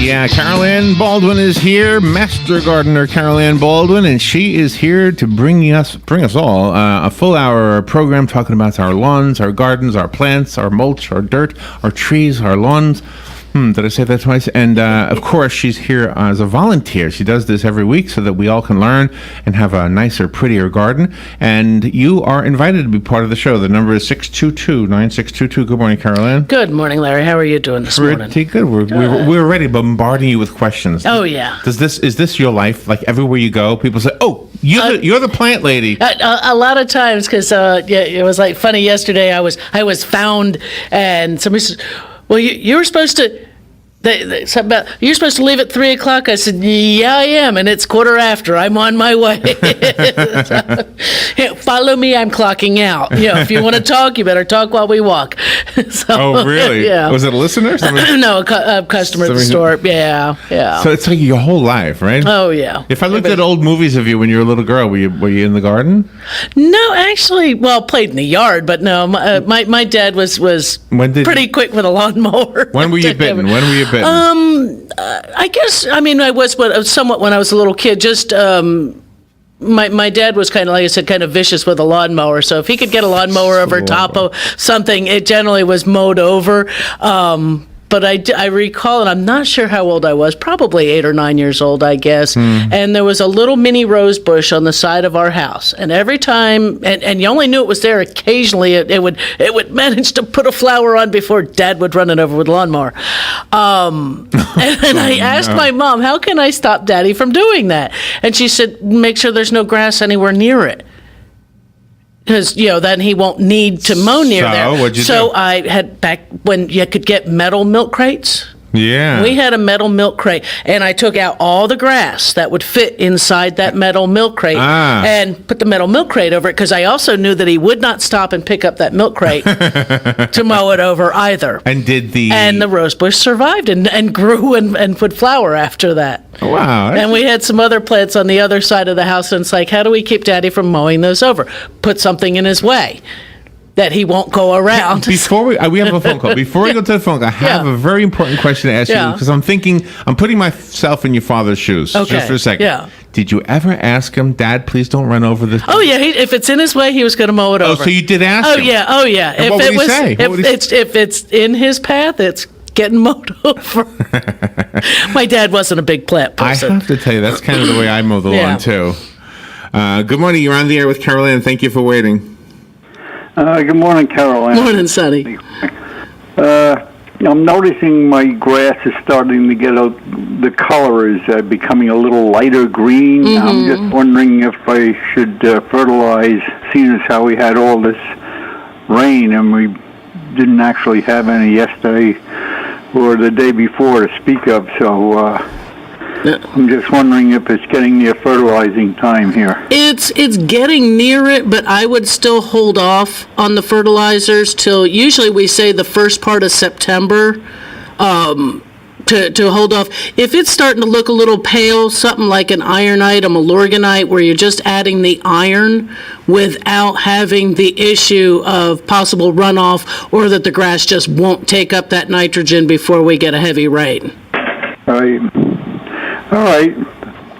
Yeah, Carol Ann Baldwin is here, Master Gardener Carol Ann Baldwin, and she is here to bring us all a full hour program talking about our lawns, our gardens, our plants, our mulch, our dirt, our trees, our lawns. Did I say that twice? And, of course, she's here as a volunteer. She does this every week so that we all can learn and have a nicer, prettier garden. And you are invited to be part of the show. The number is 622-9622. Good morning, Carol Ann. Good morning, Larry. How are you doing this morning? Pretty good. We're already bombarding you with questions. Oh, yeah. Is this your life? Like, everywhere you go, people say, oh, you're the plant lady. A lot of times, because it was like funny yesterday. I was found, and somebody said, well, you were supposed to. You're supposed to leave at 3:00. I said, yeah, I am, and it's 1:15. I'm on my way. Follow me. I'm clocking out. If you want to talk, you better talk while we walk. Oh, really? Yeah. Was it a listener? No, a customer at the store. Yeah. So it's like your whole life, right? Oh, yeah. If I looked at old movies of you when you were a little girl, were you in the garden? No, actually, played in the yard, but no. My dad was pretty quick with a lawnmower. When were you bitten? I guess, I was somewhat when I was a little kid. Just my dad was kind of, like I said, kind of vicious with a lawnmower. So if he could get a lawnmower over top of something, it generally was mowed over. But I recall, and I'm not sure how old I was, probably 8 or 9 years old, I guess. And there was a little mini rose bush on the side of our house. And every time, and you only knew it was there occasionally, it would manage to put a flower on before Dad would run it over with a lawnmower. And I asked my mom, how can I stop Daddy from doing that? And she said, make sure there's no grass anywhere near it. Because, then he won't need to mow near there. What'd you so do? I had, back when you could get metal milk crates. Yeah. We had a metal milk crate, and I took out all the grass that would fit inside that metal milk crate and put the metal milk crate over it, because I also knew that he would not stop and pick up that milk crate to mow it over either. And the rose bush survived and grew and would flower after that. Wow. And we had some other plants on the other side of the house, and it's like, how do we keep Daddy from mowing those over? Put something in his way that he won't go around. Before we have a phone call. Before we go to the phone call, I have a very important question to ask you, because I'm putting myself in your father's shoes just for a second. Yeah. Did you ever ask him, Dad, please don't run over this? Oh, yeah. If it's in his way, he was going to mow it over. Oh, so you did ask him? Oh, yeah. And what would he say? If it's in his path, it's getting mowed over. My dad wasn't a big plant person. I have to tell you, that's kind of the way I mow the lawn, too. Good morning. You're on the air with Carol Ann. Thank you for waiting. Good morning, Carol Ann. Morning, Sonny. I'm noticing my grass is starting to get the color is becoming a little lighter green. Mm-hmm. I'm just wondering if I should fertilize, seeing as how we had all this rain and we didn't actually have any yesterday or the day before to speak of. So I'm just wondering if it's getting near fertilizing time here. It's getting near it, but I would still hold off on the fertilizers till, usually we say, the first part of September, to hold off. If it's starting to look a little pale, something like an ironite, a malorganite, where you're just adding the iron without having the issue of possible runoff, or that the grass just won't take up that nitrogen before we get a heavy rain. All right.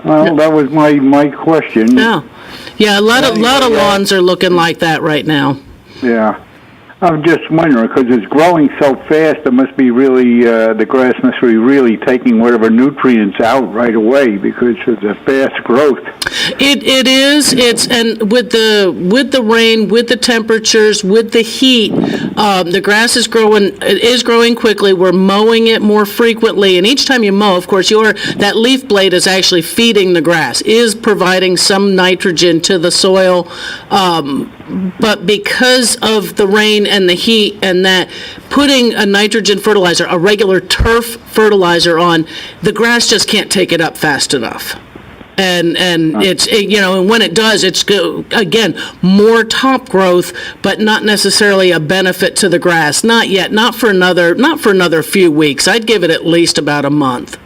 Well, that was my question. Yeah. A lot of lawns are looking like that right now. Yeah. I'm just wondering, because it's growing so fast, it must be really, the grass must be really taking whatever nutrients out right away, because it's a fast growth. It is. And with the rain, with the temperatures, with the heat, the grass is growing quickly. We're mowing it more frequently, and each time you mow, of course, that leaf blade is actually feeding the grass, is providing some nitrogen to the soil. But because of the rain and the heat and that, putting a nitrogen fertilizer, a regular turf fertilizer on, the grass just can't take it up fast enough. And it's, and when it does, it's, again, more top growth, but not necessarily a benefit to the grass. Not yet. Not for another few weeks. I'd give it at least about a month.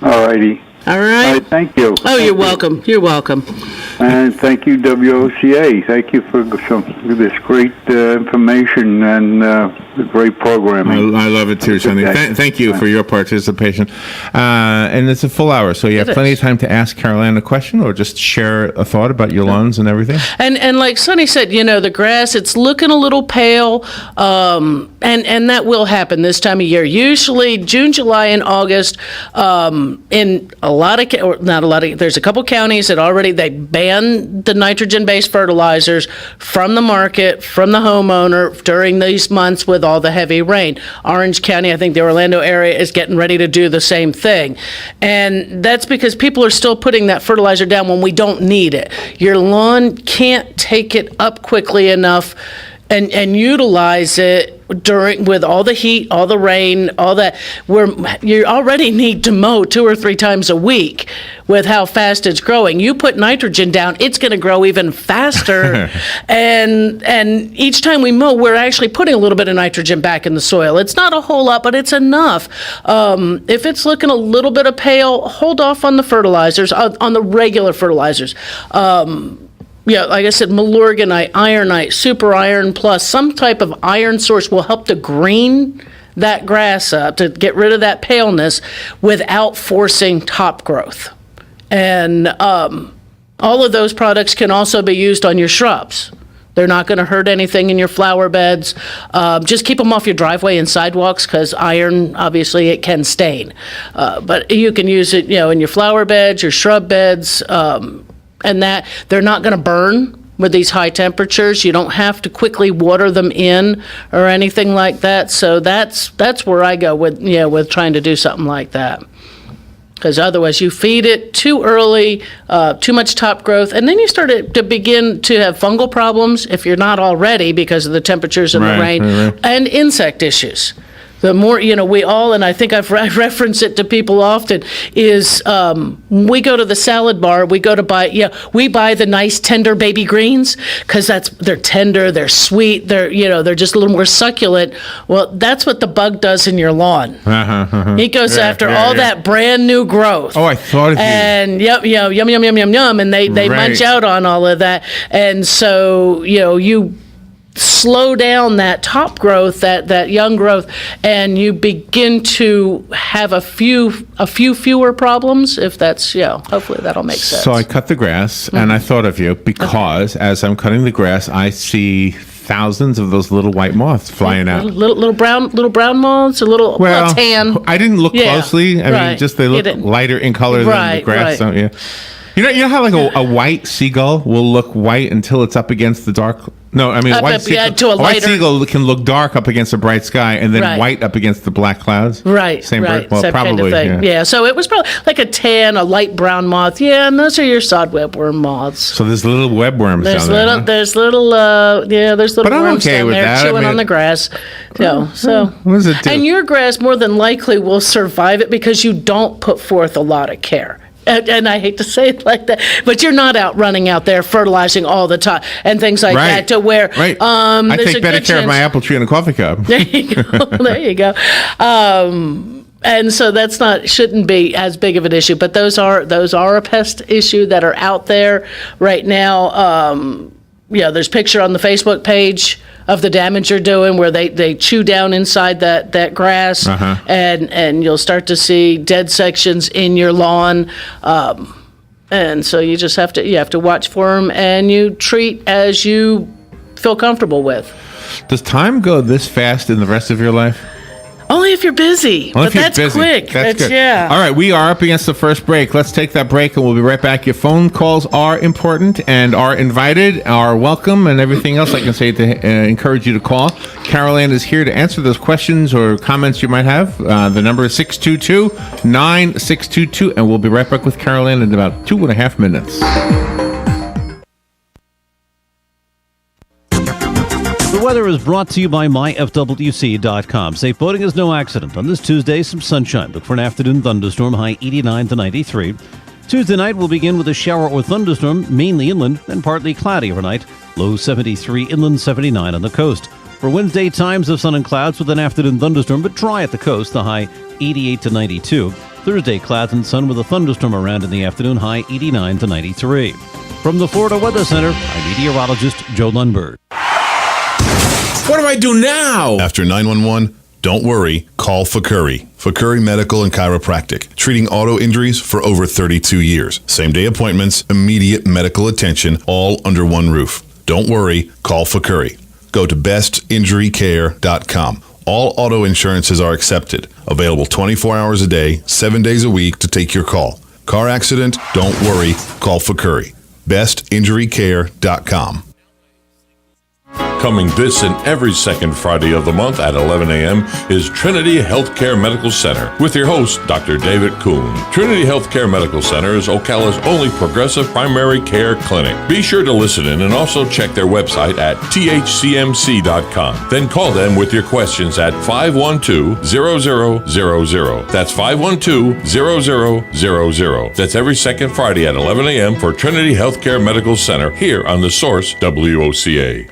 All righty. All All right. right, thank you. Oh, you're welcome. You're welcome. And thank you, WOCA. Thank you for this great information and the great programming. I love it too, Sonny. Thank you for your participation. And it's a full hour, so you have plenty of time to ask Caroline a question or just share a thought about your lawns and everything. And like Sonny said, the grass, it's looking a little pale, and that will happen this time of year. Usually June, July, and August, in there's a couple counties that already, they ban the nitrogen-based fertilizers from the market, from the homeowner during these months with all the heavy rain. Orange County, I think the Orlando area, is getting ready to do the same thing. And that's because people are still putting that fertilizer down when we don't need it. Your lawn can't take it up quickly enough and utilize it with all the heat, all the rain, all that, where you already need to mow 2 or 3 times a week with how fast it's growing. You put nitrogen down, it's going to grow even faster. and each time we mow, we're actually putting a little bit of nitrogen back in the soil. It's not a whole lot, but it's enough. If it's looking a little bit of pale, hold off on the fertilizers, on the regular fertilizers. Like I said, Milorganite, Ironite, Super Iron Plus, some type of iron source will help to green that grass up, to get rid of that paleness without forcing top growth. And all of those products can also be used on your shrubs. They're not going to hurt anything in your flower beds. Just keep them off your driveway and sidewalks, because iron, obviously, it can stain. But you can use it, in your flower beds, your shrub beds, and that they're not going to burn with these high temperatures. You don't have to quickly water them in or anything like that. So that's where I go with trying to do something like that. Because otherwise you feed it too early, too much top growth, and then you start to begin to have fungal problems if you're not already, because of the temperatures and the rain, and insect issues. The more, we all, and I think I reference it to people often, is we go to the salad bar, we buy the nice tender baby greens, because they're tender, they're sweet, they're just a little more succulent. Well, that's what the bug does in your lawn. He goes after all that brand new growth. Oh, I thought of you. And yum, yum, yum, yum, yum, and they munch out on all of that. And so, you slow down that top growth, that young growth, and you begin to have a few fewer problems, if that's, hopefully that'll make sense. So I cut the grass, and I thought of you because as I'm cutting the grass, I see thousands of those little white moths flying out. Little brown moths, a little tan. I didn't look closely. I mean, just they look lighter in color than the grass. So, yeah. You know how like a white seagull will look white until it's up against the dark. No, I mean a white seagull can look dark up against a bright sky and then white up against the black clouds. Right. Same bird. Well, same probably. Kind of thing. Yeah. So it was probably like a tan, a light brown moth. Yeah, and those are your sod webworm moths. So there's little webworms down there. Huh? There's little but I'm worms okay down with there that. chewing on the grass. So what does it do? And your grass more than likely will survive it because you don't put forth a lot of care. And I hate to say it like that, but you're not running out there fertilizing all the time and things like that, to where I take better care of my apple tree in a coffee cup. There you go. There you go. And so shouldn't be as big of an issue, but those are a pest issue that are out there right now. There's a picture on the Facebook page of the damage you're doing, where they chew down inside that grass, and you'll start to see dead sections in your lawn, and so you just have to watch for them, and you treat as you feel comfortable with. Does time go this fast in the rest of your life? Only if you're busy. But that's quick. That's good. Yeah. All right, we are up against the first break. Let's take that break, and we'll be right back. Your phone calls are important and are invited, are welcome, and everything else I can say to encourage you to call. Carol Ann is here to answer those questions or comments you might have. The number is 622-9622, and we'll be right back with Carol Ann in about 2.5 minutes. The weather is brought to you by myfwc.com. Safe boating is no accident. On this Tuesday, some sunshine. Look for an afternoon thunderstorm, high 89 to 93. Tuesday night will begin with a shower or thunderstorm, mainly inland, and partly cloudy overnight. Low 73, inland 79 on the coast. For Wednesday, times of sun and clouds with an afternoon thunderstorm, but dry at the coast, the high 88 to 92. Thursday, clouds and sun with a thunderstorm around in the afternoon, high 89 to 93. From the Florida Weather Center, I'm meteorologist Joe Lundberg. What do I do now? After 911, don't worry, call Fakuri. Fakuri Medical and Chiropractic, treating auto injuries for over 32 years. Same-day appointments, immediate medical attention, all under one roof. Don't worry, call Fakuri. Go to bestinjurycare.com. All auto insurances are accepted. Available 24 hours a day, 7 days a week to take your call. Car accident? Don't worry, call Fakuri. bestinjurycare.com. Coming this and every second Friday of the month at 11 a.m. is Trinity Healthcare Medical Center with your host, Dr. David Kuhn. Trinity Healthcare Medical Center is Ocala's only progressive primary care clinic. Be sure to listen in and also check their website at thcmc.com. Then call them with your questions at 512-0000. That's 512-0000. That's every second Friday at 11 a.m. for Trinity Healthcare Medical Center here on The Source WOCA.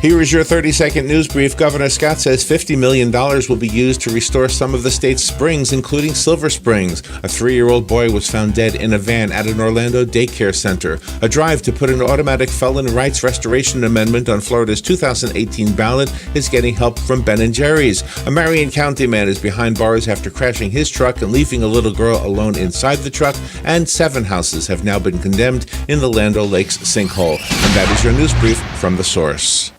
Here is your 30-second news brief. Governor Scott says $50 million will be used to restore some of the state's springs, including Silver Springs. A 3-year-old boy was found dead in a van at an Orlando daycare center. A drive to put an automatic felon rights restoration amendment on Florida's 2018 ballot is getting help from Ben & Jerry's. A Marion County man is behind bars after crashing his truck and leaving a little girl alone inside the truck, and 7 houses have now been condemned in the Land O'Lakes sinkhole. And that is your news brief from The Source.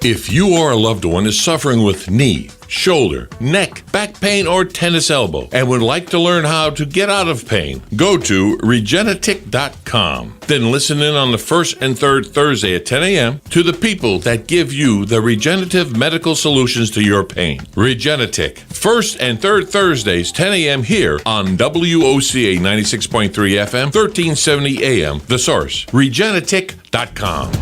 If you or a loved one is suffering with knee, shoulder, neck, back pain, or tennis elbow and would like to learn how to get out of pain, go to Regenetic.com. Then listen in on the first and third Thursday at 10 a.m. to the people that give you the regenerative medical solutions to your pain. Regenetic. First and third Thursdays, 10 a.m. here on WOCA 96.3 FM, 1370 AM. The Source. Regenetic.com.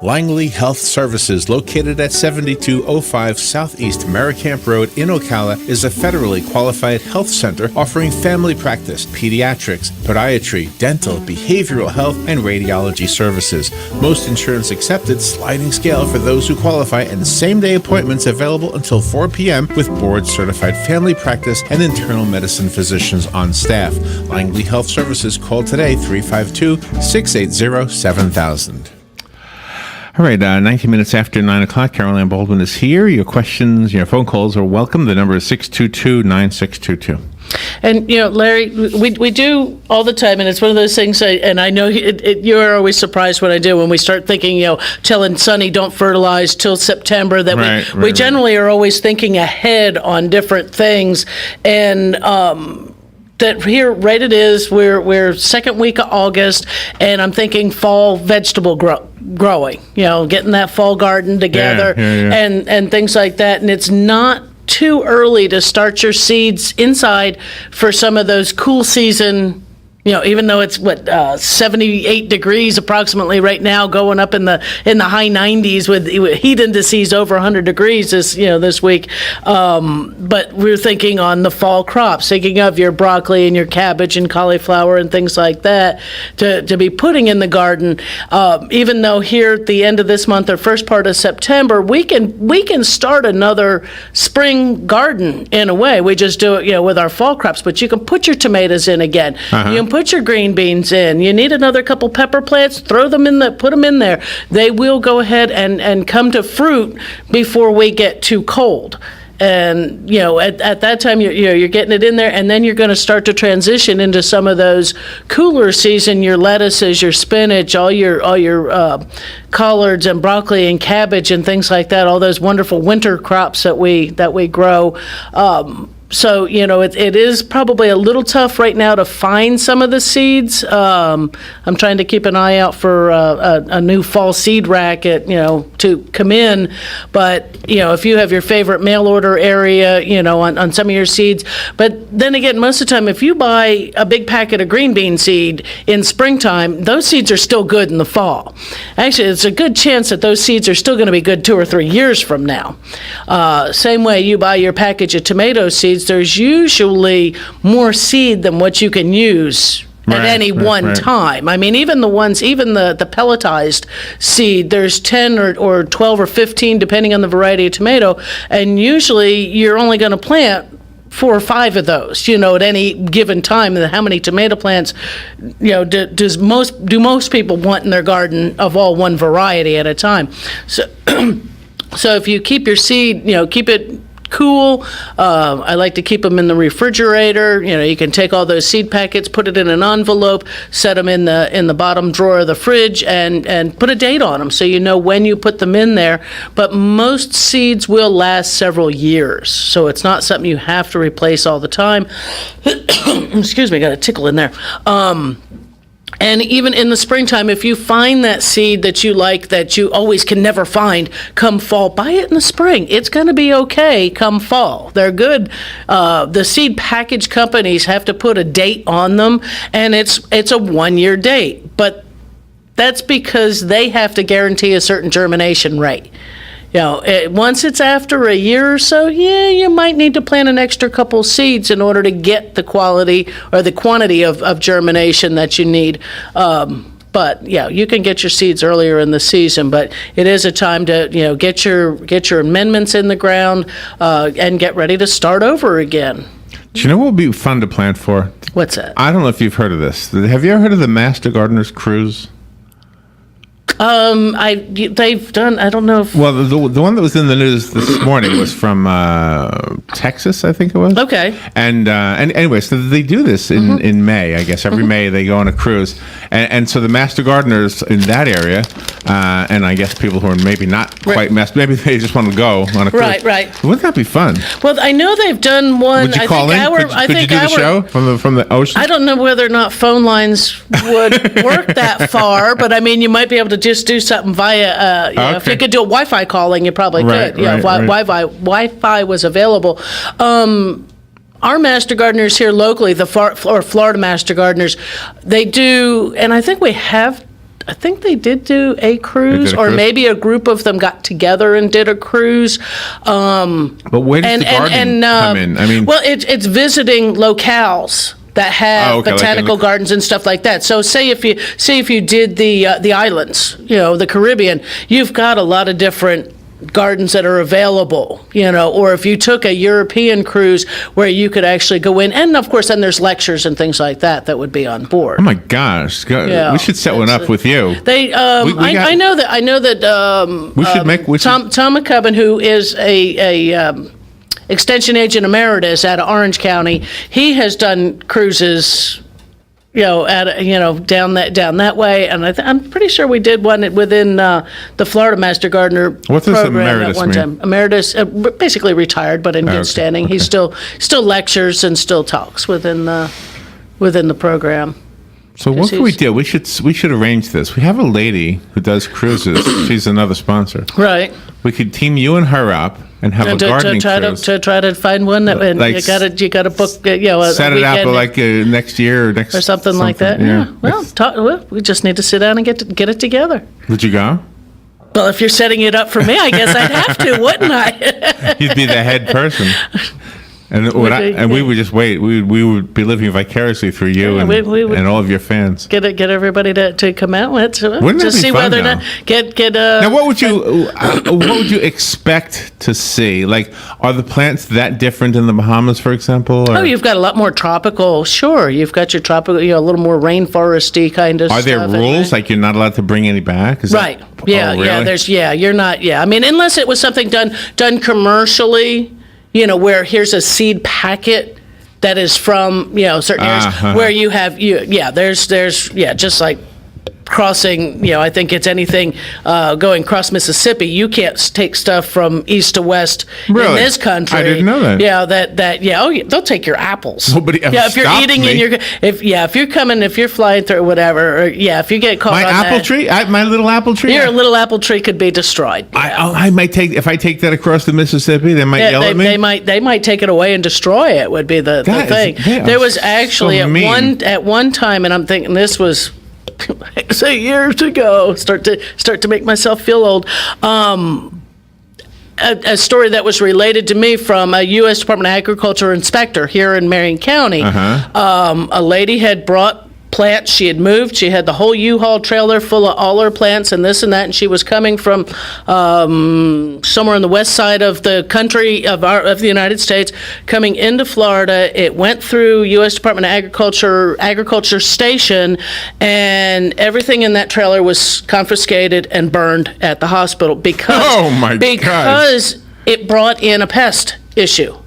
Langley Health Services, located at 7205 Southeast Merricamp Road in Ocala, is a federally qualified health center offering family practice, pediatrics, podiatry, dental, behavioral health, and radiology services. Most insurance accepted, sliding scale for those who qualify, and same-day appointments available until 4 p.m. with board-certified family practice and internal medicine physicians on staff. Langley Health Services, call today, 352-680-7000. All right, 19 minutes after 9 o'clock, Carol Ann Baldwin is here. Your questions, your phone calls are welcome. The number is 622-9622. And, Larry, we do all the time, and it's one of those things, and I know you're always surprised when I do, when we start thinking, telling Sonny don't fertilize till September, that we generally are always thinking ahead on different things. And that here, right it is, we're second week of August, and I'm thinking fall vegetable growing, getting that fall garden together. And things like that. And it's not too early to start your seeds inside for some of those cool season, even though it's 78 degrees approximately right now, going up in the high 90s with heat indices over 100 degrees this week. But we're thinking on the fall crops, thinking of your broccoli and your cabbage and cauliflower and things like that to be putting in the garden. Even though here at the end of this month or first part of September, we can start another spring garden in a way. We just do it, with our fall crops. But you can put your tomatoes in again. You can put your green beans in. You need another couple pepper plants, put them in there. They will go ahead and come to fruit before we get too cold. And, at that time, you're getting it in there, and then you're going to start to transition into some of those cooler season, your lettuces, your spinach, all your collards and broccoli and cabbage and things like that, all those wonderful winter crops that we grow. So, it is probably a little tough right now to find some of the seeds. I'm trying to keep an eye out for a new fall seed racket, to come in. But, if you have your favorite mail order area, on some of your seeds. But then again, most of the time, if you buy a big packet of green bean seed in springtime, those seeds are still good in the fall. Actually, it's a good chance that those seeds are still going to be good 2 or 3 years from now. Same way you buy your package of tomato seeds, there's usually more seed than what you can use at any one time. I mean, even the pelletized seed, there's 10 or 12 or 15, depending on the variety of tomato, and usually you're only going to plant 4 or 5 of those, at any given time. And how many tomato plants, do most people want in their garden of all one variety at a time? So, so if you keep your seed, keep it cool. I like to keep them in the refrigerator. You can take all those seed packets, put it in an envelope, set them in the bottom drawer of the fridge, and put a date on them so you know when you put them in there. But most seeds will last several years, so it's not something you have to replace all the time. Excuse me, got a tickle in there. And even in the springtime, if you find that seed that you like that you always can never find, come fall, buy it in the spring. It's going to be okay come fall. They're good. The seed package companies have to put a date on them, and it's a 1-year date. But that's because they have to guarantee a certain germination rate. Once it's after a year or so, you might need to plant an extra couple seeds in order to get the quality or the quantity of germination that you need. But you can get your seeds earlier in the season, but it is a time to get your amendments in the ground and get ready to start over again. Do you know what would be fun to plant for? What's that? I don't know if you've heard of this. Have you ever heard of the Master Gardener's Cruise? They've done. I don't know if. Well, the one that was in the news this morning was from Texas, I think it was. Okay. And anyway, so they do this in May. I guess every May they go on a cruise, and so the master gardeners in that area, and I guess people who are maybe not quite master, maybe they just want to go on a cruise. Right. Wouldn't that be fun? Well, I know they've done one. Would you call in? Could you do the show from the ocean? I don't know whether or not phone lines would work that far, but I mean, you might be able to just do something via, if you could do a Wi-Fi calling, you probably could. If Wi-Fi was available. Our master gardeners here locally, the Florida master gardeners, they do, and I think they did do a cruise, or maybe a group of them got together and did a cruise. But where does the garden come in? I mean, well, it's visiting locales that have botanical gardens and stuff like that. So say if you did the islands, the Caribbean, you've got a lot of different gardens that are available, or if you took a European cruise where you could actually go in, and of course then there's lectures and things like that would be on board. Oh my gosh, we should set one up with you. I know that we should make Tom McCubbin, who is a extension agent emeritus out of Orange County, he has done cruises, down that way, and I'm pretty sure we did one within the Florida Master Gardener program at one time. Emeritus, basically retired, but in good standing. Okay. He still lectures and still talks within the program. So what can we do? We should arrange this. We have a lady who does cruises. She's another sponsor. Right. We could team you and her up and have a gardening cruise. To try to find one that you got to book. Set it up like next year or something like that. Yeah. Well, we just need to sit down and get it together. Would you go? Well, if you're setting it up for me, I guess I'd have to, wouldn't I? You'd be the head person. And we would just wait. We would be living vicariously through you and all of your fans. Get everybody to come out. Wouldn't that be see fun, whether or not get. Now, what would you expect to see? Like, are the plants that different in the Bahamas, for example? Or? Oh, you've got a lot more tropical. Sure, you've got your tropical. A little more rainforesty kind of. Are stuff. There rules like you're not allowed to bring any back? Right. Really? You're not. Yeah, I mean, unless it was something done commercially. Where here's a seed packet that is from, certain areas where you have, there's just like crossing, I think it's anything going across Mississippi. You can't take stuff from east to west in this country. I didn't know that. They'll take your apples. Nobody ever if you're eating me. if you're flying through whatever, or if you get caught my on apple tree, my little apple tree. Your little apple tree could be destroyed. I might if I take that across the Mississippi, they might yell at me. They might take it away and destroy it. Would be the thing. There was actually at one time, and I'm thinking this was. Say years ago, start to make myself feel old. A story that was related to me from a U.S. Department of Agriculture inspector here in Marion County. A lady had brought plants. She had moved. She had the whole U-Haul trailer full of all her plants and this and that. And she was coming from somewhere on the west side of the country of the United States, coming into Florida. It went through U.S. Department of Agriculture Station, and everything in that trailer was confiscated and burned at the hospital because it brought in a pest issue.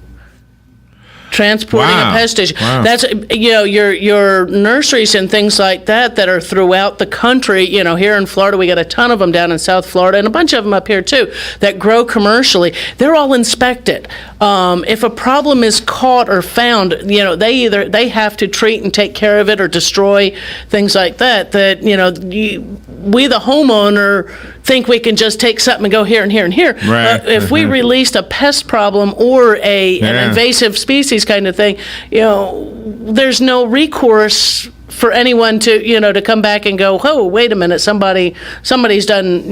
Transporting a pest issue. Wow. That's, your nurseries and things like that are throughout the country. Here in Florida, we got a ton of them down in South Florida, and a bunch of them up here too, that grow commercially. They're all inspected. If a problem is caught or found, they have to treat and take care of it or destroy things like that. We, the homeowner, think we can just take something and go here and here and here. Right. If we released a pest problem or an invasive species kind of thing, there's no recourse for anyone to come back and go, oh, wait a minute, somebody's done,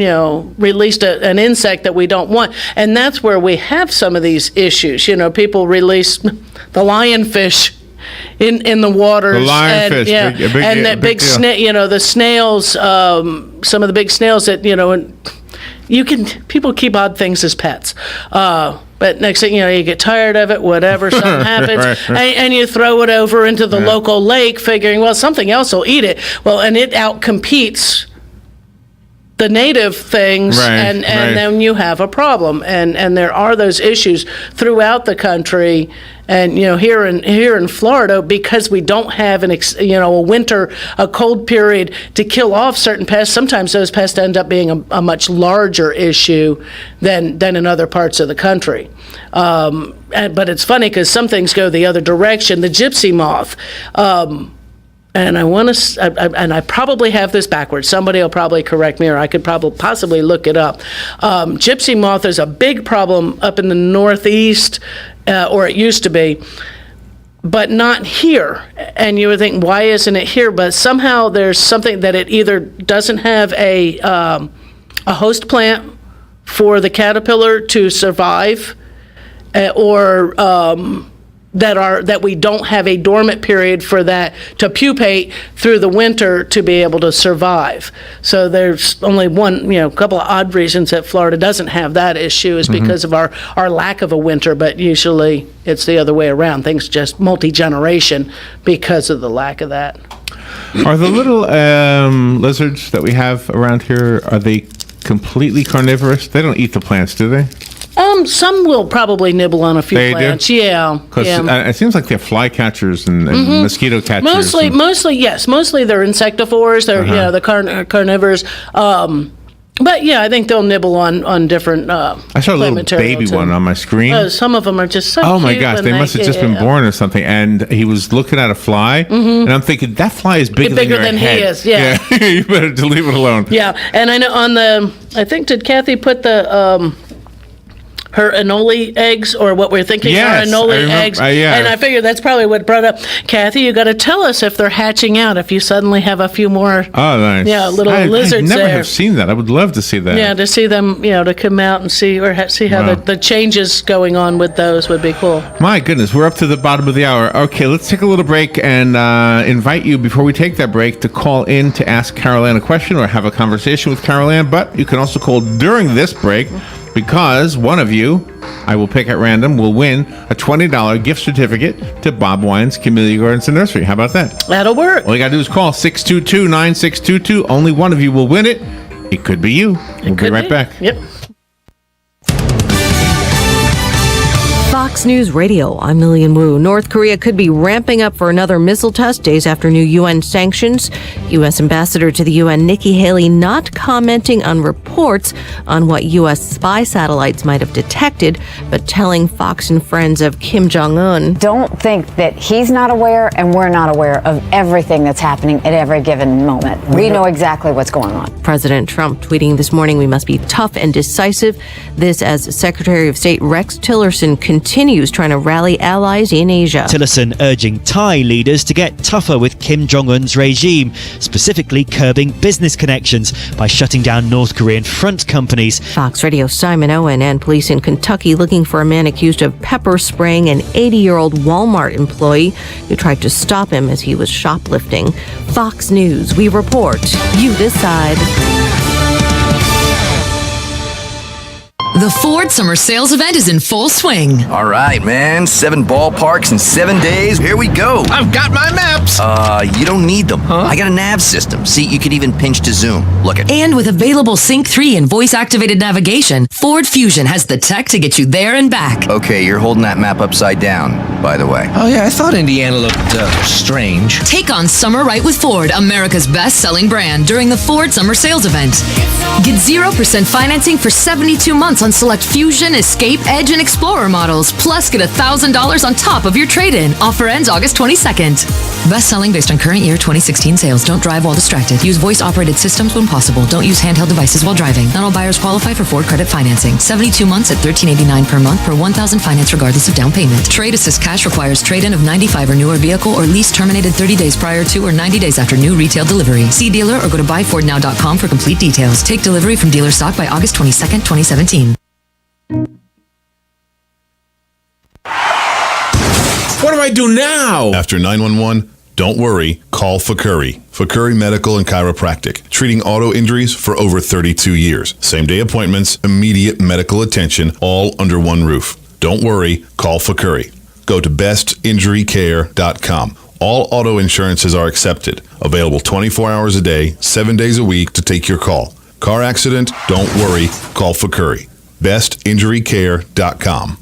released an insect that we don't want. And that's where we have some of these issues. People release the lionfish in the waters. The lionfish, the snails, some of the big snails that, people keep odd things as pets. But next thing you get tired of it, whatever, something happens, right. And you throw it over into the local lake, figuring, well, something else will eat it. Well, and it outcompetes the native things, and then you have a problem. And there are those issues throughout the country. And here in Florida, because we don't have a winter, a cold period to kill off certain pests, sometimes those pests end up being a much larger issue than in other parts of the country. But it's funny because some things go the other direction. The gypsy moth. And I probably have this backwards. Somebody will probably correct me, or I could possibly look it up. Gypsy moth is a big problem up in the Northeast, or it used to be, but not here. And you would think, why isn't it here? But somehow there's something that it either doesn't have a host plant for the caterpillar to survive, or that we don't have a dormant period for that to pupate through the winter to be able to survive. So there's only a couple of odd reasons that Florida doesn't have that issue is because of our lack of a winter, but usually it's the other way around. Things just multi-generation because of the lack of that. Are the little lizards that we have around here, are they completely carnivorous? They don't eat the plants, do they? Some will probably nibble on a few plants. Yeah. Because it seems like they're fly catchers and mosquito catchers. Mostly, yes. Mostly they're insectivores. They're the carnivores. But yeah, I think they'll nibble on different. I saw a little baby one on my screen. Some of them are just so. Oh my gosh, they must have just been born or something. And he was looking at a fly, and I'm thinking that fly is bigger than he is. Yeah. You better leave it alone. Yeah, and I know did Kathy put the her anole eggs, or what we're thinking are anole eggs. And I figured that's probably what brought up. Kathy, you got to tell us if they're hatching out, if you suddenly have a few more little lizards I never there. have seen that. I would love to see that. Yeah, to see them, to come out and see how the changes going on with those would be cool. My goodness, we're up to the bottom of the hour. Okay, let's take a little break and invite you, before we take that break, to call in to ask Carol Ann a question or have a conversation with Carol Ann. But you can also call during this break, because one of you, I will pick at random, will win a $20 gift certificate to Bob Wine's Camellia Gardens and Nursery. How about that? That'll work. All you got to do is call 622-9622. Only one of you will win it. It could be you. We'll be right back. Yep. Fox News Radio, I'm Lillian Wu. North Korea could be ramping up for another missile test days after new UN sanctions. U.S. Ambassador to the UN Nikki Haley not commenting on reports on what U.S. spy satellites might have detected, but telling Fox and Friends of Kim Jong-un. Don't think that he's not aware and we're not aware of everything that's happening at every given moment. We know exactly what's going on. President Trump tweeting this morning, we must be tough and decisive. This as Secretary of State Rex Tillerson continues continues trying to rally allies in Asia. Tillerson urging Thai leaders to get tougher with Kim Jong-un's regime, specifically curbing business connections by shutting down North Korean front companies. Fox Radio Simon Owen and police in Kentucky looking for a man accused of pepper spraying an 80-year-old Walmart employee who tried to stop him as he was shoplifting. Fox News, we report, you decide. The Ford Summer Sales Event is in full swing. All right, man. 7 ballparks in 7 days. Here we go. I've got my maps. You don't need them. Huh? I got a nav system. See, you could even pinch to zoom. Look at. And with available Sync 3 and voice-activated navigation, Ford Fusion has the tech to get you there and back. Okay, you're holding that map upside down, by the way. Oh, yeah, I thought Indiana looked strange. Take on summer right with Ford, America's best-selling brand, during the Ford Summer Sales Event. Get 0% financing for 72 months on select Fusion, Escape, Edge, and Explorer models. Plus, get $1,000 on top of your trade-in. Offer ends August 22nd. Best-selling based on current year 2016 sales. Don't drive while distracted. Use voice-operated systems when possible. Don't use handheld devices while driving. Not all buyers qualify for Ford credit financing. 72 months at $1,389 per month per $1,000 finance regardless of down payment. Trade Assist Cash requires trade-in of 95 or newer vehicle or lease terminated 30 days prior to or 90 days after new retail delivery. See dealer or go to buyfordnow.com for complete details. Take delivery from dealer stock by August 22nd, 2017. What do I do now? After 911, don't worry, call Fakuri. Fakuri Medical and Chiropractic, treating auto injuries for over 32 years. Same-day appointments, immediate medical attention, all under one roof. Don't worry, call Fakuri. Go to bestinjurycare.com. All auto insurances are accepted. Available 24 hours a day, 7 days a week to take your call. Car accident? Don't worry, call Fakuri. bestinjurycare.com.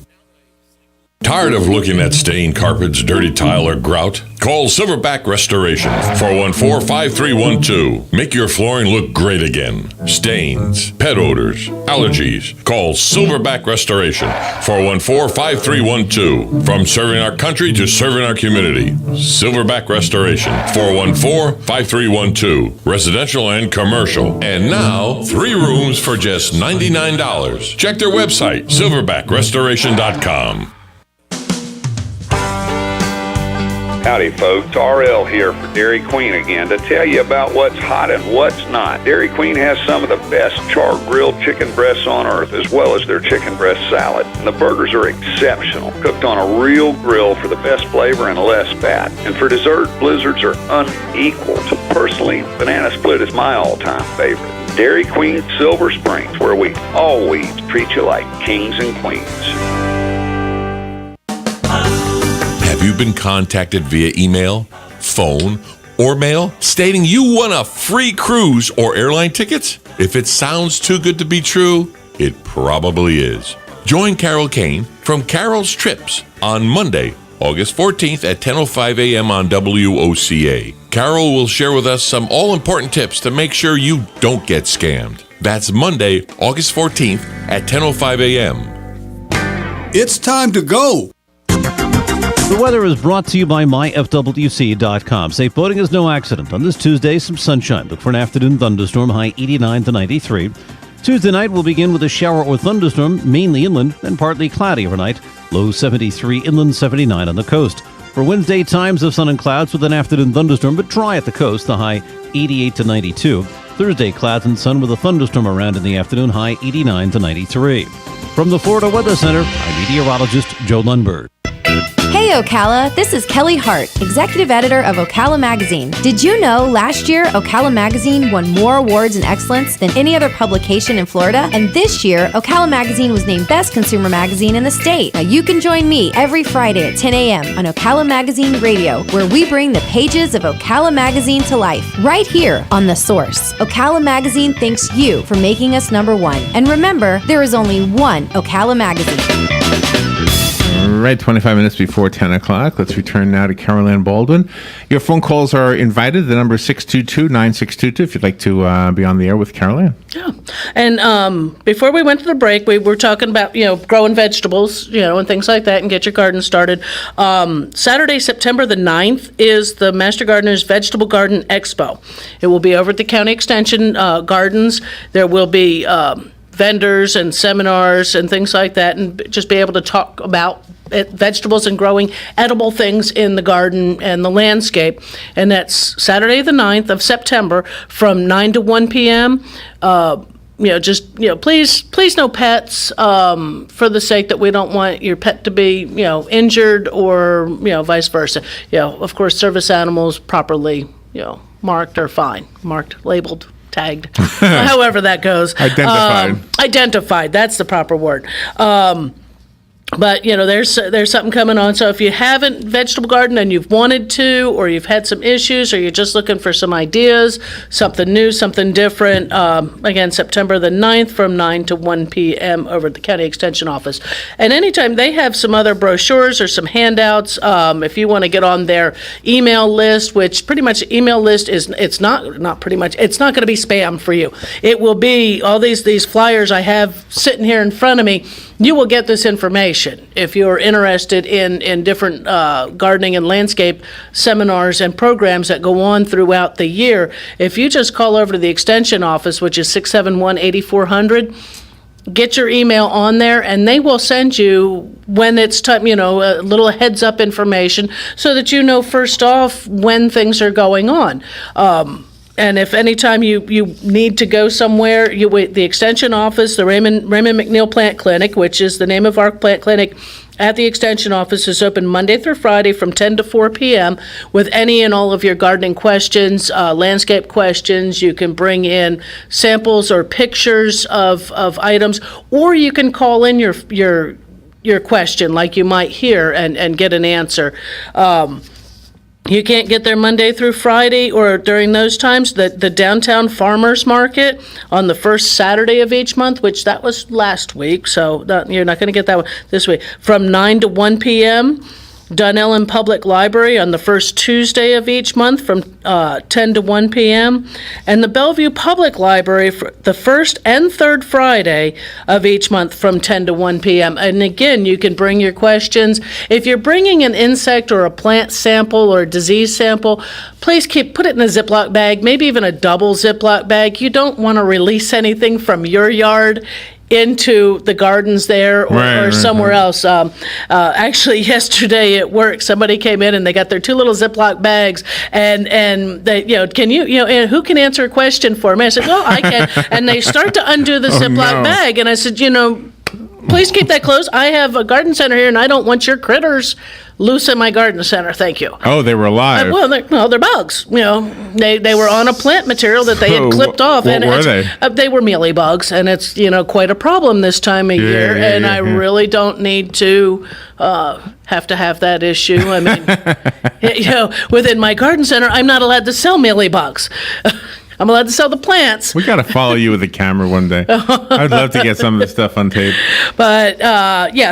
Tired of looking at stained carpets, dirty tile, or grout? Call Silverback Restoration, 414-5312. Make your flooring look great again. Stains, pet odors, allergies. Call Silverback Restoration, 414-5312. From serving our country to serving our community. Silverback Restoration, 414-5312. Residential and commercial. And now, 3 rooms for just $99. Check their website, silverbackrestoration.com. Howdy folks, RL here for Dairy Queen again to tell you about what's hot and what's not. Dairy Queen has some of the best char-grilled chicken breasts on earth, as well as their chicken breast salad. And the burgers are exceptional, cooked on a real grill for the best flavor and less fat. And for dessert, blizzards are unequaled. Personally, banana split is my all-time favorite. Dairy Queen Silver Springs, where we always treat you like kings and queens. Have you been contacted via email, phone, or mail stating you won a free cruise or airline tickets? If it sounds too good to be true, it probably is. Join Carol Kane from Carol's Trips on Monday, August 14th at 10:05 a.m. on WOCA. Carol will share with us some all-important tips to make sure you don't get scammed. That's Monday, August 14th at 10:05 a.m. It's time to go. The weather is brought to you by myfwc.com. Safe boating is no accident. On this Tuesday, some sunshine. Look for an afternoon thunderstorm, high 89 to 93. Tuesday night will begin with a shower or thunderstorm, mainly inland, then partly cloudy overnight. Low 73 inland, 79 on the coast. For Wednesday, times of sun and clouds with an afternoon thunderstorm, but dry at the coast, the high 88 to 92. Thursday, clouds and sun with a thunderstorm around in the afternoon, high 89 to 93. From the Florida Weather Center, I'm meteorologist Joe Lundberg. Hey Ocala, this is Kelly Hart, executive editor of Ocala Magazine. Did you know last year Ocala Magazine won more awards in excellence than any other publication in Florida? And this year, Ocala Magazine was named Best Consumer Magazine in the state. Now you can join me every Friday at 10 a.m. on Ocala Magazine Radio, where we bring the pages of Ocala Magazine to life, right here on The Source. Ocala Magazine thanks you for making us #1. And remember, there is only one Ocala Magazine. Right, 25 minutes before 10 o'clock. Let's return now to Carol Ann Baldwin. Your phone calls are invited. The number is 622-9622 if you'd like to be on the air with Carol Ann. Yeah. And before we went to the break, we were talking about, growing vegetables, and things like that, and get your garden started. Saturday, September the 9th is the Master Gardener's Vegetable Garden Expo. It will be over at the County Extension Gardens. There will be vendors and seminars and things like that, and just be able to talk about vegetables and growing edible things in the garden and the landscape. And that's Saturday the 9th of September from 9 to 1 p.m. Please no pets, for the sake that we don't want your pet to be, injured or, vice versa. Of course, service animals properly, marked are fine, marked, labeled, tagged, however that goes. Identified, that's the proper word. But, there's something coming on. So if you haven't vegetable garden and you've wanted to, or you've had some issues, or you're just looking for some ideas, something new, something different, again, September the 9th from 9 to 1 p.m. over at the County Extension Office. And anytime they have some other brochures or some handouts, if you want to get on their email list, which pretty much email list is, it's not going to be spam for you. It will be all these flyers I have sitting here in front of me. You will get this information if you're interested in different gardening and landscape seminars and programs that go on throughout the year. If you just call over to the Extension Office, which is 671-8400, get your email on there, and they will send you, when it's time, a little heads-up information so that you know first off when things are going on. And if anytime you need to go somewhere, the Extension Office, the Raymond McNeil Plant Clinic, which is the name of our plant clinic at the Extension Office, is open Monday through Friday from 10 to 4 p.m. with any and all of your gardening questions, landscape questions. You can bring in samples or pictures of items, or you can call in your question like you might hear and get an answer. You can't get there Monday through Friday or during those times. The downtown farmers market on the first Saturday of each month, which that was last week, so you're not going to get that one this week, from 9 to 1 p.m. Dunellen Public Library on the first Tuesday of each month from 10 to 1 p.m. And the Bellevue Public Library for the first and third Friday of each month from 10 to 1 p.m. And again, you can bring your questions. If you're bringing an insect or a plant sample or a disease sample, please put it in a Ziploc bag, maybe even a double Ziploc bag. You don't want to release anything from your yard into the gardens there or somewhere else. Actually, yesterday at work, somebody came in and they got their two little Ziploc bags and they, can you, and who can answer a question for me? I said, well, I can. And they start to undo the Ziploc bag. And I said, please keep that closed. I have a garden center here and I don't want your critters loose in my garden center. Thank you. Oh, they were alive. They're bugs. They were on a plant material that they had clipped off. What were they? They were mealy bugs, and it's quite a problem this time of year. And I really don't need to have that issue. I mean, within my garden center, I'm not allowed to sell mealy bugs. I'm allowed to sell the plants. We got to follow you with a camera one day. I'd love to get some of the stuff on tape. But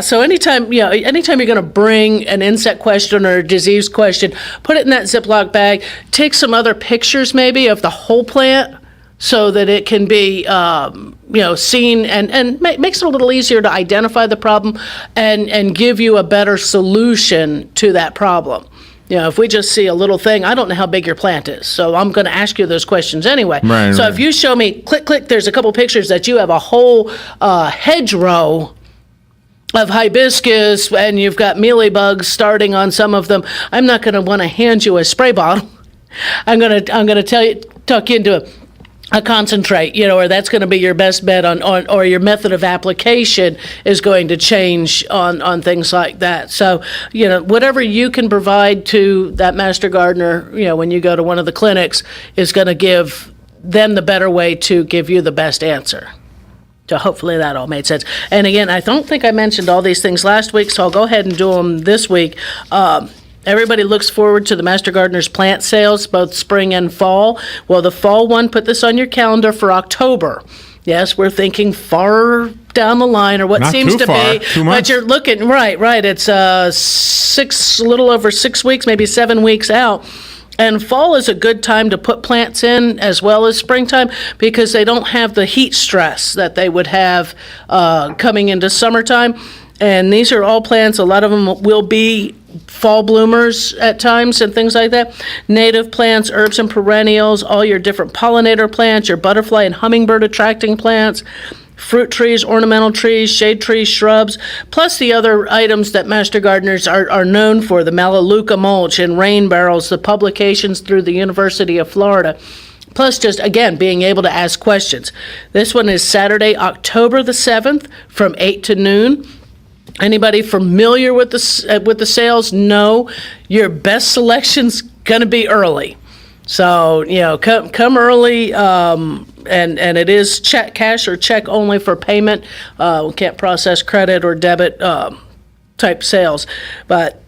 so anytime you're going to bring an insect question or a disease question, put it in that Ziploc bag. Take some other pictures maybe of the whole plant so that it can be seen and makes it a little easier to identify the problem and give you a better solution to that problem. If we just see a little thing, I don't know how big your plant is, so I'm going to ask you those questions anyway. So if you show me, click, there's a couple pictures that you have a whole hedgerow of hibiscus and you've got mealybugs starting on some of them, I'm not going to want to hand you a spray bottle. I'm going to tuck you into a concentrate, or that's going to be your best bet on or your method of application is going to change on things like that. So, whatever you can provide to that master gardener, when you go to one of the clinics, is going to give them the better way to give you the best answer. So hopefully that all made sense. And again, I don't think I mentioned all these things last week, so I'll go ahead and do them this week. Everybody looks forward to the Master Gardener's plant sales, both spring and fall. Well, the fall one, put this on your calendar for October. Yes, we're thinking far down the line, or what Not seems too to far, be. too much. But you're looking, right. It's a little over 6 weeks, maybe 7 weeks out. And fall is a good time to put plants in as well as springtime because they don't have the heat stress that they would have coming into summertime. And these are all plants, a lot of them will be fall bloomers at times and things like that. Native plants, herbs and perennials, all your different pollinator plants, your butterfly and hummingbird attracting plants, fruit trees, ornamental trees, shade trees, shrubs, plus the other items that master gardeners are known for, the Melaleuca mulch and rain barrels, the publications through the University of Florida. Plus, just, again, being able to ask questions. This one is Saturday, October the 7th from 8 to noon. Anybody familiar with the sales know your best selection's going to be early. So, come early, and it is cash or check only for payment. We can't process credit or debit type sales. But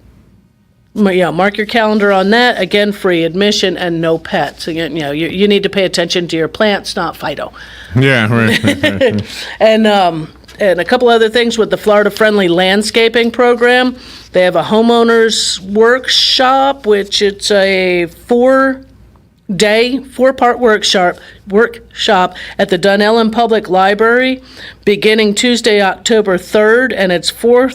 mark your calendar on that. Again, free admission and no pets. Again, you need to pay attention to your plants, not Fido. Yeah, right. And a couple other things with the Florida Friendly Landscaping Program. They have a homeowners workshop, which it's a 4-part workshop at the Dunellen Public Library beginning Tuesday, October 3rd, and it's four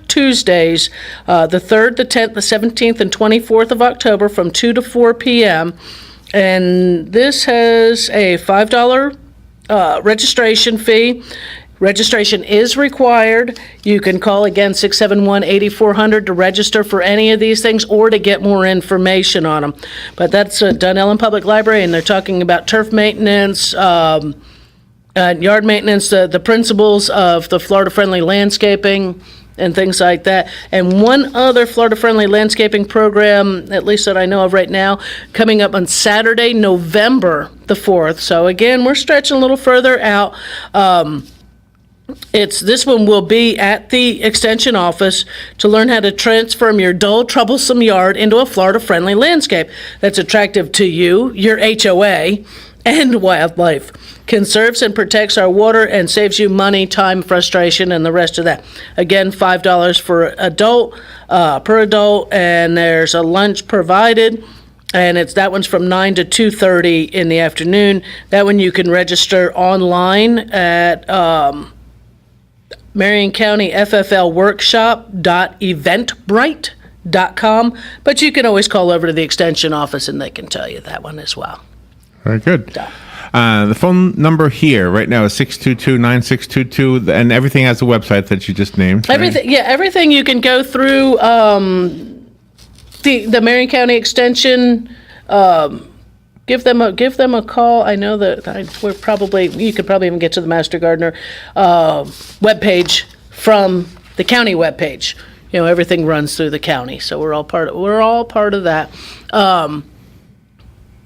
Tuesdays, the 3rd, the 10th, the 17th, and 24th of October from 2 to 4 p.m. And this has a $5 registration fee. Registration is required. You can call again 671-8400 to register for any of these things or to get more information on them. But that's Dunellen Public Library, and they're talking about turf maintenance, yard maintenance, the principles of the Florida Friendly Landscaping and things like that. And one other Florida Friendly Landscaping program, at least that I know of right now, coming up on Saturday, November the 4th. So again, we're stretching a little further out. This one will be at the extension office to learn how to transform your dull, troublesome yard into a Florida-friendly landscape that's attractive to you, your HOA, and wildlife. Conserves and protects our water and saves you money, time, frustration, and the rest of that. Again, $5 for per adult, and there's a lunch provided. And that one's from 9 to 2:30 in the afternoon. That one you can register online at Marion County FFL Workshop.eventbrite.com, but you can always call over to the extension office and they can tell you that one as well. Very good. The phone number here right now is 622-9622, and everything has a website that you just named. Right? Everything you can go through the Marion County Extension. Give them a call. I know that you could probably even get to the Master Gardener webpage from the county webpage. Everything runs through the county, so we're all part of that. And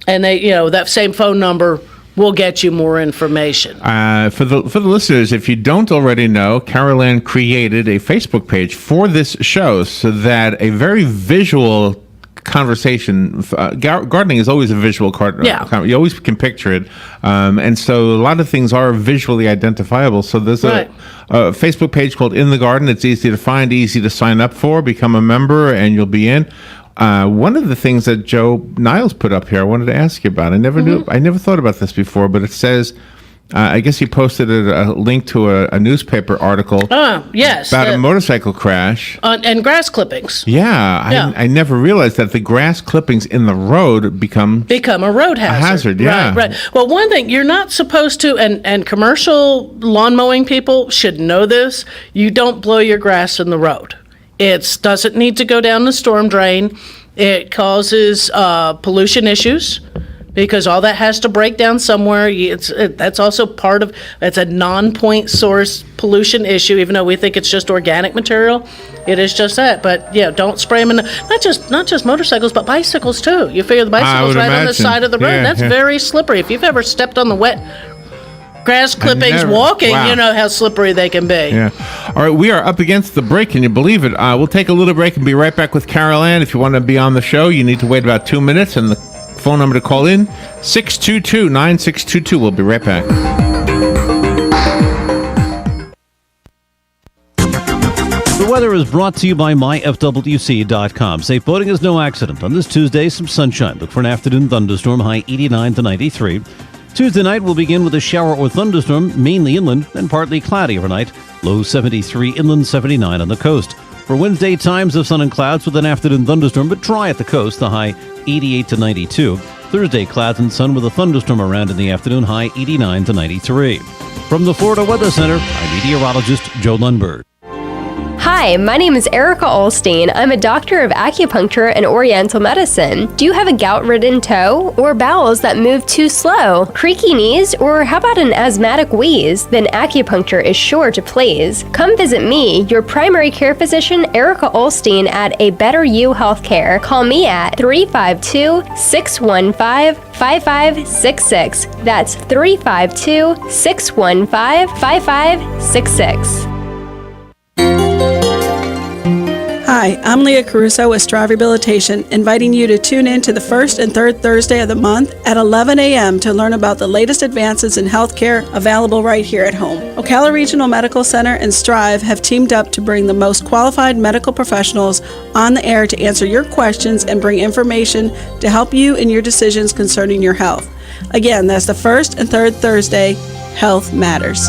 that same phone number will get you more information. For the listeners, if you don't already know, Carol Ann created a Facebook page for this show so that a very visual conversation. Gardening is always a visual you always can picture it, and so a lot of things are visually identifiable. So there's a Facebook page called In the Garden. It's easy to find, easy to sign up for, become a member, and you'll be in. One of the things that Joe Niles put up here, I wanted to ask you about. I never thought about this before, but it says, I guess he posted a link to a newspaper article. Yes, about a motorcycle crash and grass clippings. Yeah. I never realized that the grass clippings in the road become a road hazard. Yeah, right. Well, one thing you're not supposed to, and commercial lawn mowing people should know this. You don't blow your grass in the road. It doesn't need to go down the storm drain. It causes pollution issues, because all that has to break down somewhere. That's also it's a non-point source pollution issue, even though we think it's just organic material. It is just that. But don't spray them not just motorcycles, but bicycles too. You figure the bicycle's right on the side of the road. That's very slippery. If you've ever stepped on the wet grass clippings walking, you know how slippery they can be. Yeah. All right, we are up against the break. Can you believe it? We'll take a little break and be right back with Carol Ann. If you want to be on the show, you need to wait about 2 minutes, and the phone number to call in, 622-9622. We'll be right back. The weather is brought to you by myfwc.com. Safe boating is no accident. On this Tuesday, some sunshine. Look for an afternoon thunderstorm, high 89 to 93. Tuesday night will begin with a shower or thunderstorm, mainly inland, and partly cloudy overnight. Low 73 inland, 79 on the coast. For Wednesday, times of sun and clouds with an afternoon thunderstorm, but dry at the coast, the high 88 to 92. Thursday, clouds and sun with a thunderstorm around in the afternoon, high 89 to 93. From the Florida Weather Center, I'm meteorologist Joe Lundberg. Hi, my name is Erica Olstein. I'm a doctor of acupuncture and oriental medicine. Do you have a gout-ridden toe or bowels that move too slow, creaky knees, or how about an asthmatic wheeze? Then acupuncture is sure to please. Come visit me, your primary care physician, Erica Olstein at A Better You Healthcare. Call me at 352-615-5566. That's 352-615-5566. Hi, I'm Leah Caruso with Strive Rehabilitation, inviting you to tune in to the first and third Thursday of the month at 11 a.m. to learn about the latest advances in healthcare available right here at home. Ocala Regional Medical Center and Strive have teamed up to bring the most qualified medical professionals on the air to answer your questions and bring information to help you in your decisions concerning your health. Again, that's the first and third Thursday. Health matters.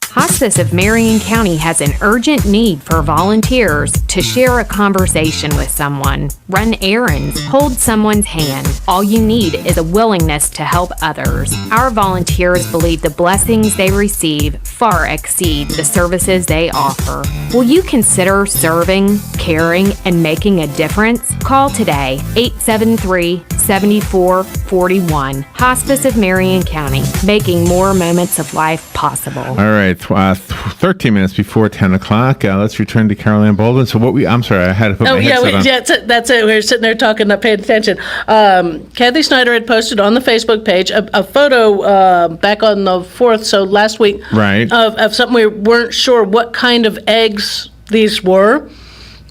Hospice of Marion County has an urgent need for volunteers to share a conversation with someone, run errands, hold someone's hand. All you need is a willingness to help others. Our volunteers believe the blessings they receive far exceed the services they offer. Will you consider serving, caring, and making a difference? Call today, 873-7441. Hospice of Marion County, making more moments of life possible. All right, 13 minutes before 10 o'clock. Let's return to Carol Ann Baldwin. So I'm sorry, I had to put my headset on. That's it. We were sitting there talking, not paying attention. Kathy Snyder had posted on the Facebook page a photo back on the 4th, so last week, right, of something we weren't sure what kind of eggs these were.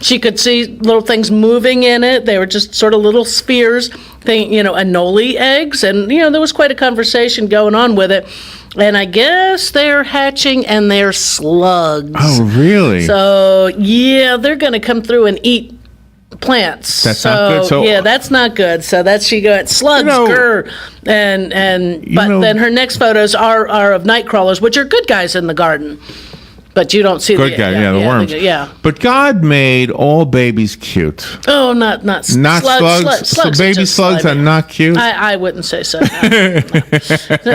She could see little things moving in it. They were just sort of little spheres, anole eggs. And, there was quite a conversation going on with it. And I guess they're hatching and they're slugs. Oh, really? So, yeah, they're going to come through and eat plants. That's not good. So, yeah, that's not good. So that's she got slugs, grr. But then her next photos are of night crawlers, which are good guys in the garden. But you don't see the worms. But God made all babies cute. Oh, not slugs. So baby slugs are not cute. I wouldn't say so. No.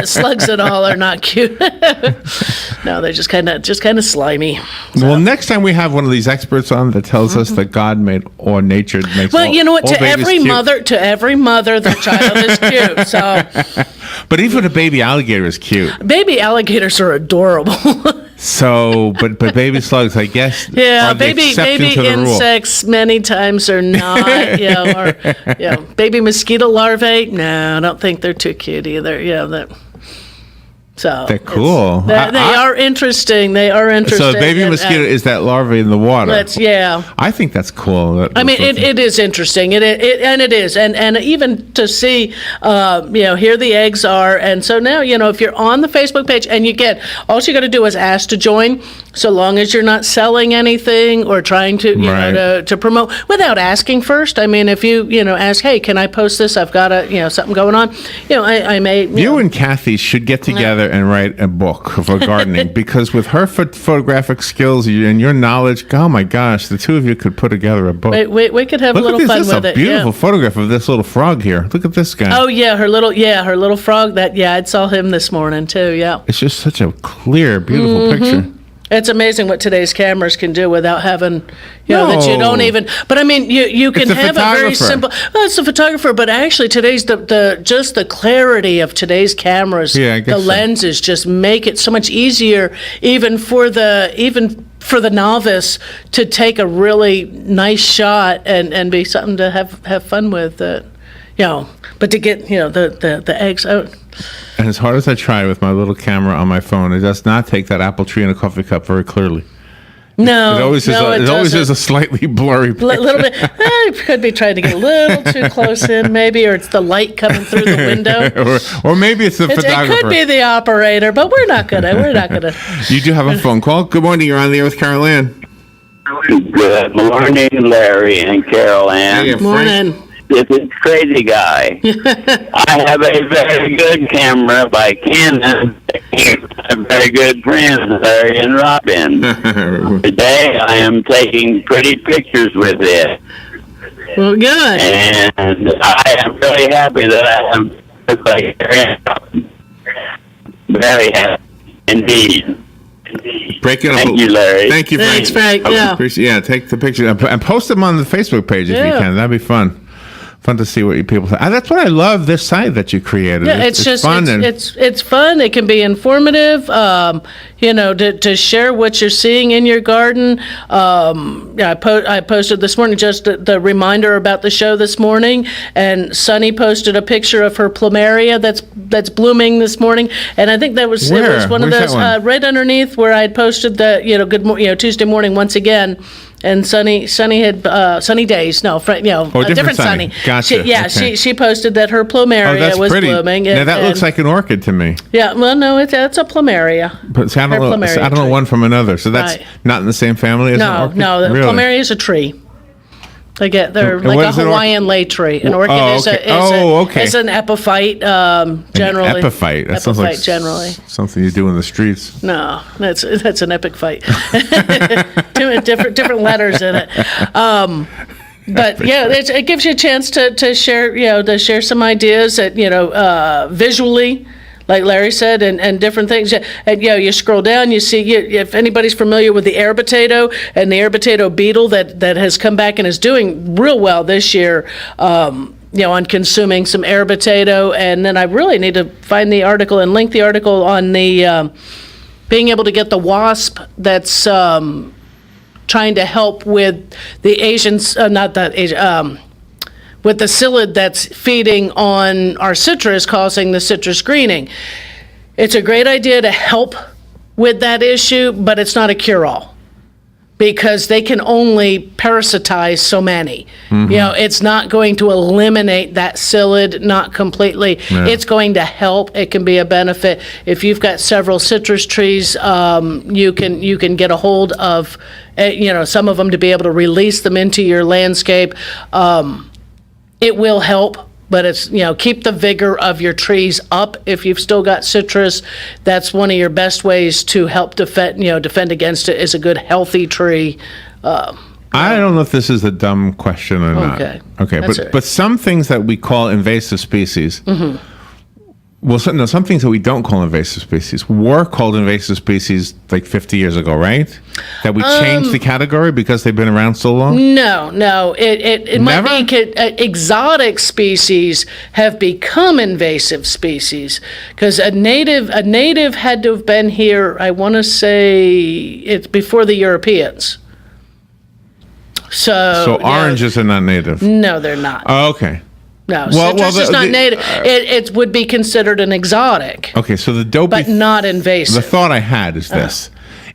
Slugs at all are not cute. No, they're just kind of slimy. So. Well, next time we have one of these experts on that tells us that God made or nature makes. Well, you know what? To every mother, their child is cute. So. But even a baby alligator is cute. Baby alligators are adorable. So, but baby slugs, I guess. Yeah, baby insects many times are not. Baby mosquito larvae. No, I don't think they're too cute either. So they're cool. They are interesting. They are interesting. So baby mosquito is that larvae in the water. I think that's cool. It is interesting. It is, and even to see, here the eggs are, and so now if you're on the Facebook page and all you got to do is ask to join. So long as you're not selling anything or trying to to promote without asking first. I mean, if you ask, hey, can I post this? I've got something going on. I may. You and Kathy should get together and write a book for gardening because with her photographic skills and your knowledge, oh my gosh, the two of you could put together a book. We could have a little fun with it. This is a beautiful photograph of this little frog here. Look at this guy. Oh yeah, her little frog. I saw him this morning too. Yeah, it's just such a clear, beautiful picture. It's amazing what today's cameras can do without having, that you don't even. But I mean, you can have a very simple. Well, it's a photographer, but actually today's the clarity of today's cameras, the lenses just make it so much easier, even for the novice to take a really nice shot and be something to have fun with. But to get the eggs out. And as hard as I try with my little camera on my phone, it does not take that apple tree in a coffee cup very clearly. No, it always is a slightly blurry picture. A little bit. I could be trying to get a little too close in, maybe, or it's the light coming through the window, or maybe it's the photographer. It could be the operator, but we're not gonna. You do have a phone call. Good morning. You're on the air with Carol Ann. Good morning, Larry and Carol Ann. Good morning. This is Crazy Guy. I have a very good camera by Canon. Very good friends, Larry and Robin. Today I am taking pretty pictures with it. Well, good. And I am really happy that I have Very happy indeed. Break it up. Thank you, Larry. Thank you, Frank. Thanks, Frank. Yeah. Take the picture and post them on the Facebook page if you Yeah. can. That'd be fun. Fun to see what you people say. That's what I love. This site that you created. Yeah, it's just fun. it's fun. It can be informative. To share what you're seeing in your garden. I posted this morning just the reminder about the show this morning, and Sunny posted a picture of her plumeria that's blooming this morning. And I think it was one of Where's those that one? right underneath where I had posted the Tuesday morning once again. And Sunny had Sunny days. No, different Sunny. Gotcha. Okay. She posted that her plumeria was pretty. blooming. Now that looks like an orchid to me. Yeah, well, no, it's a plumeria. But see, I don't know one from another. So that's Right. not in the same family as an orchid? No, the Really? plumeria is a tree. They're And like what a is an Hawaiian lay tree. An orchid okay. is an epiphyte, generally. An epiphyte. That sounds like generally. something you do in the streets. No, that's an epic fight. different letters in it. But yeah, it gives you a chance to share some ideas that visually, like Larry said, and different things. And you scroll down, you see if anybody's familiar with the air potato and the air potato beetle that has come back and is doing real well this year. On consuming some air potato, and then I really need to find the article and link the article on the being able to get the wasp that's trying to help with the Asians, with the psyllid that's feeding on our citrus, causing the citrus greening. It's a great idea to help with that issue, but it's not a cure-all because they can only parasitize so many. Mm-hmm. It's not going to eliminate that psyllid, not completely. Yeah. It's going to help. It can be a benefit. If you've got several citrus trees, you can get a hold of some of them to be able to release them into your landscape. It will help, but it's, keep the vigor of your trees up. If you've still got citrus, that's one of your best ways to help defend against it, is a good healthy tree. I don't know if this is a dumb question or not. Okay, That's all right. but some things that we call invasive species, some things that we don't call invasive species were called invasive species like 50 years ago, right? That we changed the category because they've been around so long? No. It might be exotic species have become invasive species because a native had to have been here, I want to say it's before the Europeans. So oranges are not native? No, they're not. Oh, okay. No, citrus is not native. It would be considered an exotic, Okay, so the dopey... but not invasive. The thought I had is this.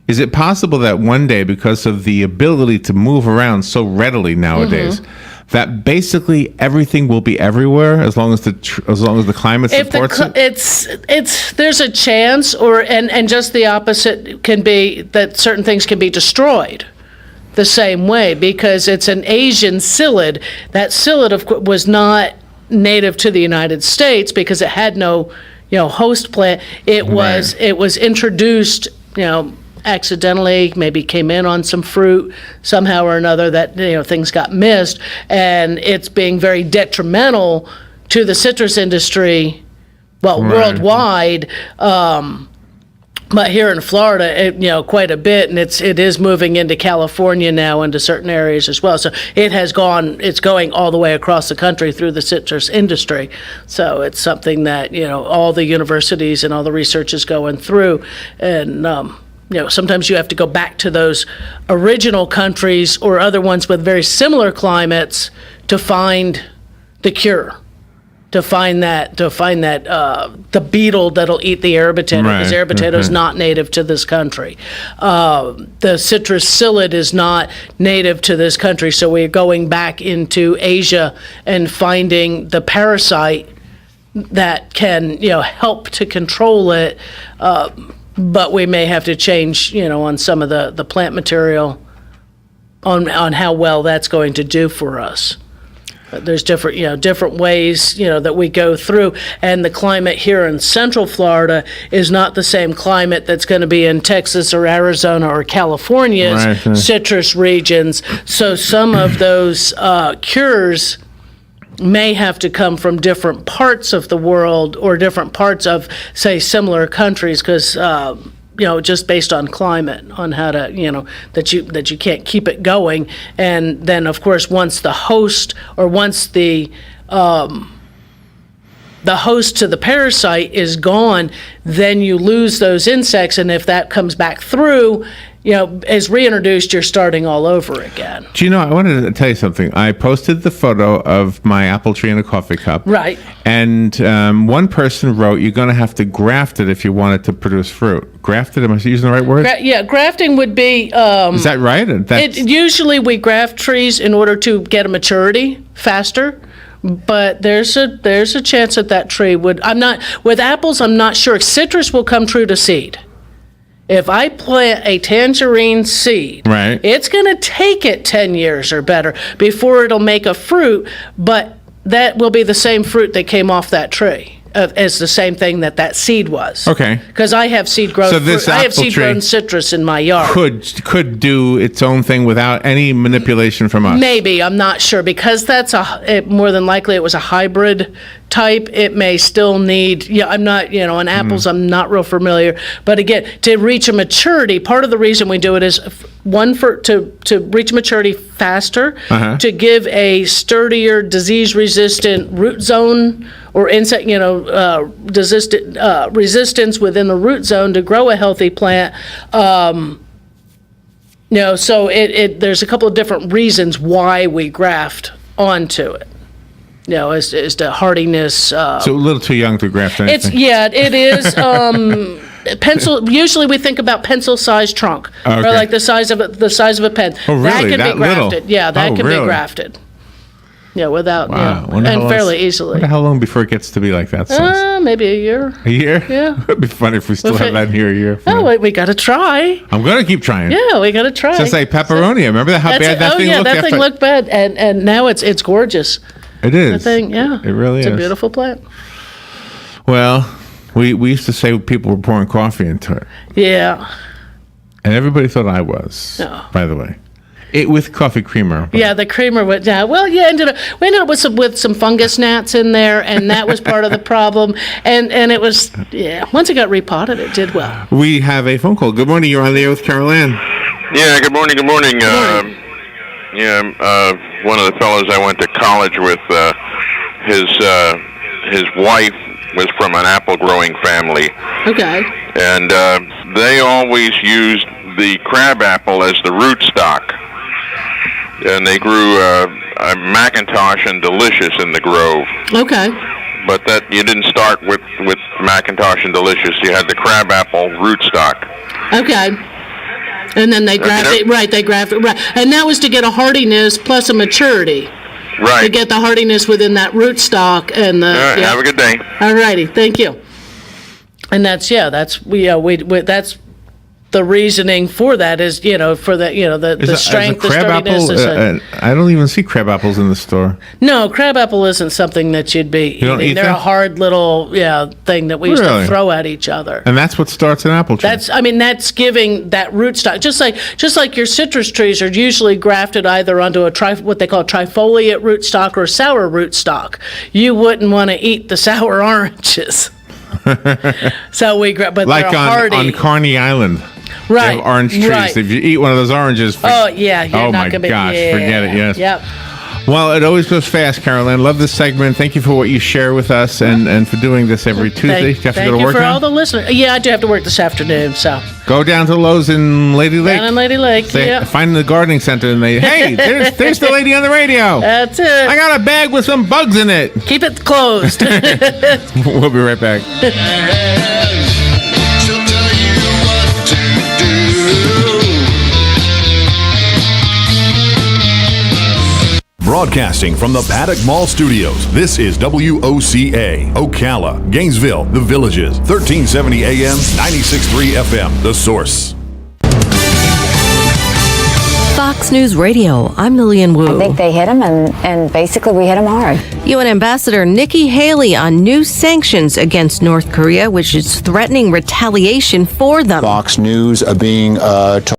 Is it possible that one day, because of the ability to move around so readily nowadays, that basically everything will be everywhere as long as the climate supports it? There's a chance, and just the opposite can be that certain things can be destroyed the same way because it's an Asian psyllid. That psyllid was not native to the United States because it had no host plant. It was introduced accidentally, maybe came in on some fruit somehow or another that things got missed, and it's being very detrimental to the citrus industry, worldwide. But here in Florida, quite a bit, and it is moving into California now, into certain areas as well. So it's going all the way across the country through the citrus industry. So it's something that all the universities and all the research is going through, and sometimes you have to go back to those original countries or other ones with very similar climates to find the cure. To find that the beetle that'll eat the air potato, because air potato is not native to this country. The citrus psyllid is not native to this country, so we're going back into Asia and finding the parasite that can help to control it. But we may have to change on some of the plant material on how well that's going to do for us. There's different ways, that we go through. And the climate here in Central Florida is not the same climate that's going to be in Texas or Arizona or California's citrus regions. So some of those cures may have to come from different parts of the world or different parts of, say, similar countries, because just based on climate, on how to, that you can't keep it going. And then, of course, once the host to the parasite is gone, then you lose those insects. And if that comes back through, is reintroduced, you're starting all over again. Do you know, I wanted to tell you something. I posted the photo of my apple tree in a coffee cup. Right. And one person wrote, you're going to have to graft it if you want it to produce fruit. Grafted? Am I using the right word? Grafting would be... is that right? Usually we graft trees in order to get a maturity faster. But there's a chance that tree would... With apples, I'm not sure. Citrus will come true to seed. If I plant a tangerine seed, right, it's going to take it 10 years or better before it'll make a fruit, but that will be the same fruit that came off that tree. As the same thing that seed was. Okay. Because I have seed grown. So this I have apple seed tree grown citrus in my yard. Could do its own thing without any manipulation from us. Maybe, I'm not sure, because more than likely it was a hybrid type. It may still need. I'm not. On apples, I'm not real familiar. But again, to reach a maturity, part of the reason we do it is to reach maturity faster, to give a sturdier, disease-resistant root zone or insect, resistance within the root zone to grow a healthy plant. So there's a couple of different reasons why we graft onto it. As to hardiness. So a little too young to graft anything. It is. Usually we think about pencil-sized trunk, okay, or like the size of a pen. Oh, really? That can be grafted. Little? Yeah, that can really? be grafted. Without, wow. and fairly easily. Wonder how long before it gets to be like that? Maybe a year. A year? Yeah. It'd be funny if we still have that here a year. We got to try. I'm going to keep trying. Yeah, we got to try. Just like pepperoni. Remember how bad that thing looked? That thing looked bad, and now it's gorgeous. It is. That thing, yeah. It really is. It's a beautiful plant. Well, we used to say people were pouring coffee into it. Yeah. And everybody thought I was, by the way. It with coffee creamer. Yeah, the creamer went down. Well, we ended up with some fungus gnats in there, and that was part of the problem. And it was, once it got repotted, it did well. We have a phone call. Good morning. You're on the air with Carol Ann. Yeah, good morning. Good morning. One of the fellows I went to college with, his wife was from an apple-growing family. Okay. And they always used the crab apple as the rootstock. And they grew a Macintosh and Delicious in the Grove. Okay. But that you didn't start with Macintosh and Delicious. You had the crabapple rootstock. Okay. And then they grafted, right, and that was to get a hardiness plus a maturity. Right. To get the hardiness within that rootstock and the... All right, have a good day. All righty, thank you. And that's the reasoning for that is, for the strength, the sturdiness. I don't even see crab apples in the store. No, crab apple isn't something that you'd be eating. Eat They're them? a hard little thing that we used to throw at each other. And that's what starts an apple tree. That's giving that rootstock. Just like your citrus trees are usually grafted either onto what they call trifoliate rootstock or sour rootstock. You wouldn't want to eat the sour oranges. So but like they're hardy. on Carney Island. Right. They have orange trees. Right. If you eat one of those oranges, you're not going to be. Forget it. Yes. Yep. Well, it always goes fast, Caroline. Love this segment. Thank you for what you share with us and for doing this every Tuesday. You have to go to work for now? all the listeners. Yeah, I do have to work this afternoon. So go down to Lowe's in Lady Lake. Down in Lady Lake. Find the gardening center and hey, there's the lady on the radio. That's it. I got a bag with some bugs in it. Keep it closed. We'll be right back. Broadcasting from the Paddock Mall Studios, this is WOCA, Ocala, Gainesville, The Villages, 1370 AM, 96.3 FM, The Source. Fox News Radio, I'm Lillian Wu. I think they hit him, and basically we hit him hard. UN Ambassador Nikki Haley on new sanctions against North Korea, which is threatening retaliation for them. Fox News being